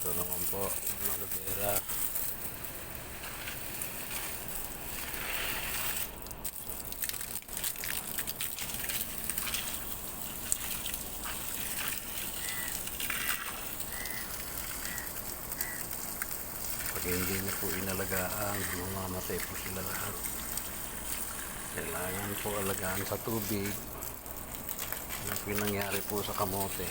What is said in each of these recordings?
Ito naman po, aloe vera. Pag hindi na po inalagaan, mamamatay po sila lahat. Kailangan po alagaan sa tubig. Ano po yung nangyari po sa kamote.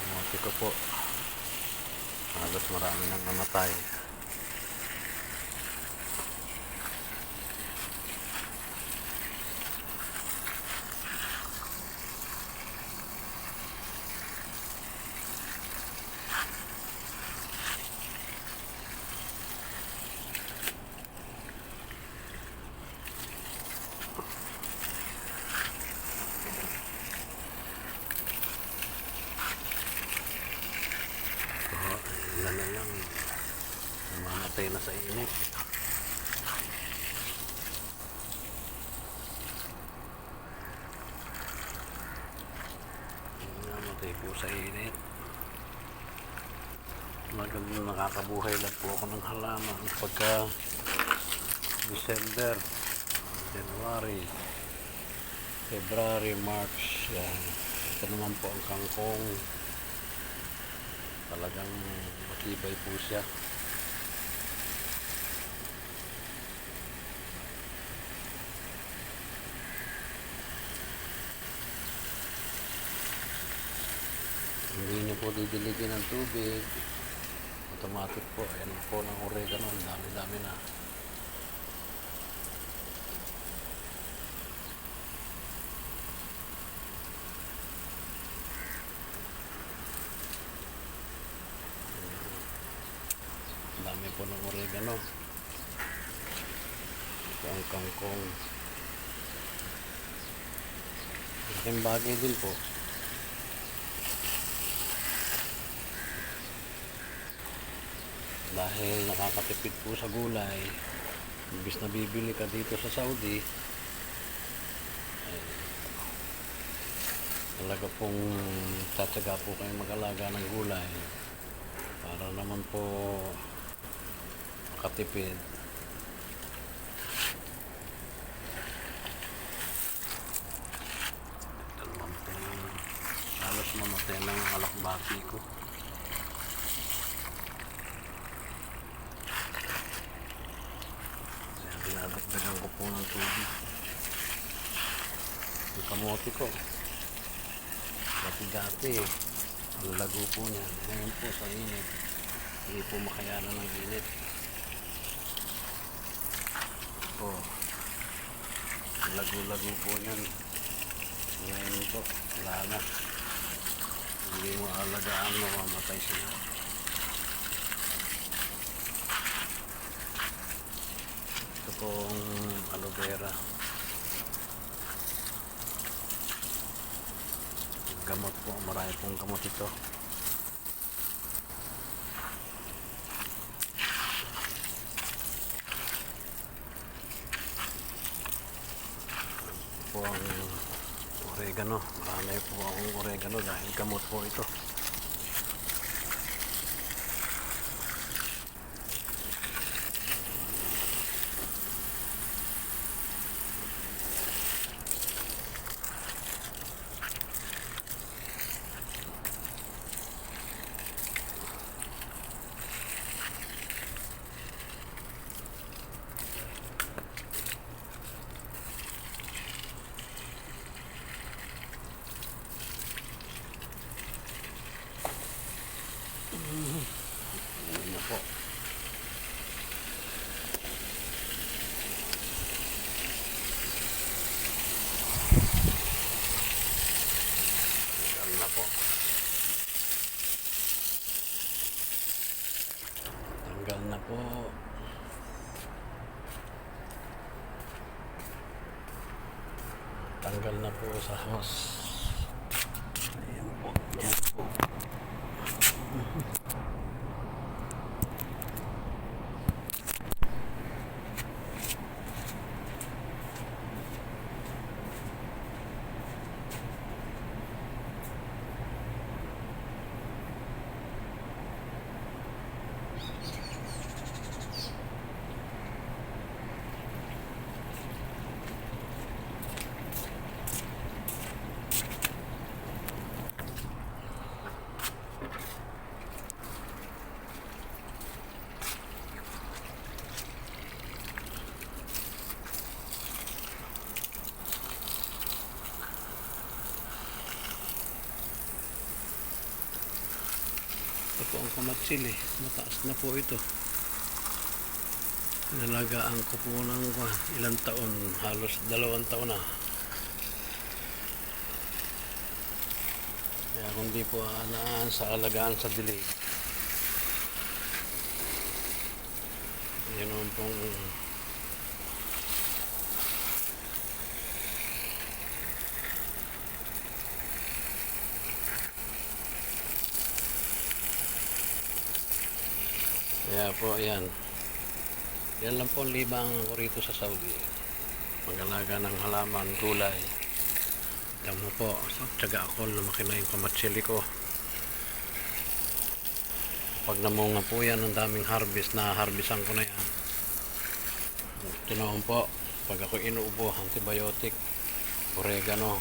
Kamote ko po, halos marami nang namatay. Ilan na lang namamatay na sa init. Namamatay po sa init. Magandang nakakabuhay lang po ako ng halaman pagka December, January, February, March. Yan. Ito naman po ang kangkong. Talagang matibay po siya. Hindi niyo po didiligin ng tubig. Automatic po. Ayan po ng oregano. Ang dami-dami na. Ang dami po ng oregano. Ito ang kangkong. Laking bagay din po. Dahil nakakatipid po sa gulay, imbis na bibili ka dito sa Saudi, ay, talaga pong tsatsaga po kayong mag-alaga ng gulay para naman po makatipid. Ito naman po halos mamatay ng alakbati ko. Dinadagdagan ko po ng tubig. Yung kamote ko, dati-dati, ang lago po niya. Ngayon po sa init, hindi po makayanan ng init. Po, ang lago-lago po niyan. Ngayon po, wala na. Hindi mo alagaan, mamamatay sila. Ito pong aloe vera. Gamot po, marami pong gamot ito. Ito po ang oregano. Marami po akong oregano dahil gamot po ito. Ayan na po. Tanggal na po. Tanggal na po. Tanggal na po sa hose. Ayan po. Ayan po. ng kamatsili. Mataas na po ito. Nalagaan ko po ng ilang taon, halos 2 taon na. Kaya kung di po aanaan sa alagaan sa dilig, yun pong kaya po yan. Yan lang po ang libang ko rito sa Saudi. Mag-alaga ng halaman, gulay. Ito mo po, tsaga ako, lumaki na yung kamatsili ko. Pag namunga po yan, ang daming harvest, na harvestan ko na yan. Tinoon po, pag ako inuubo, antibiotic, oregano.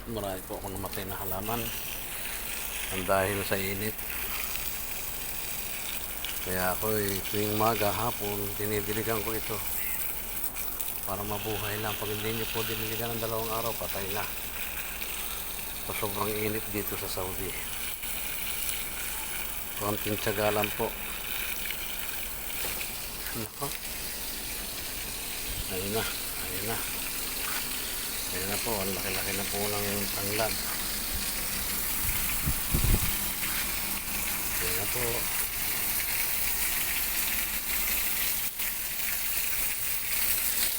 Marami po ako namatay na halaman ang dahil sa init. Kaya ako tuwing maga, hapon, dinidiligan ko ito para mabuhay lang. Pag hindi nyo po diniligan ng 2 araw, patay na. So, sobrang init dito sa Saudi. Konting tiyaga lang po. Nako. Ayun na, ayun na. Ayun na po, ang laki-laki na po ng tanglad. Ayun na po.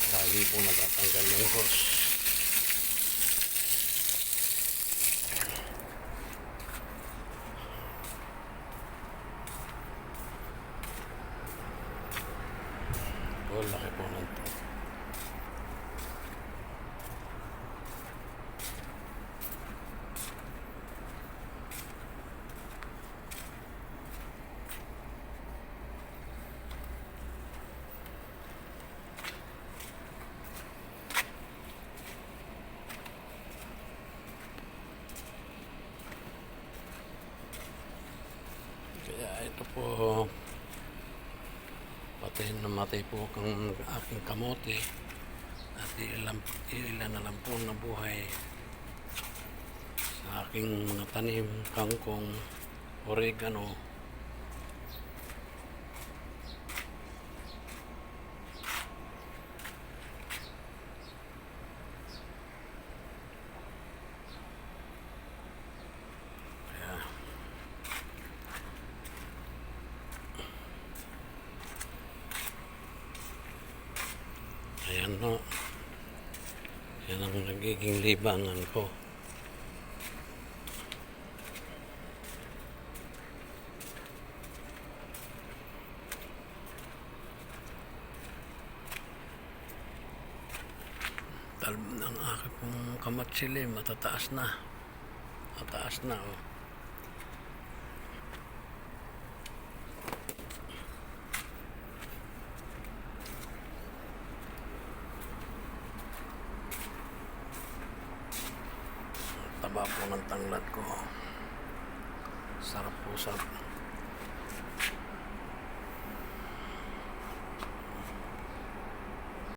Lagi po natatanggal yung hose. Oh, laki po ng to. Kaya ito po, namatay po ang aking kamote at ilan na lang po nabuhay sa aking tanim, kangkong, oregano. Ayan no. Yan ang nagiging libangan ko. Ang aking pong kamatsili matataas na. Mataas na oh. Taba po ng tanglad ko. Sarap po, sarap.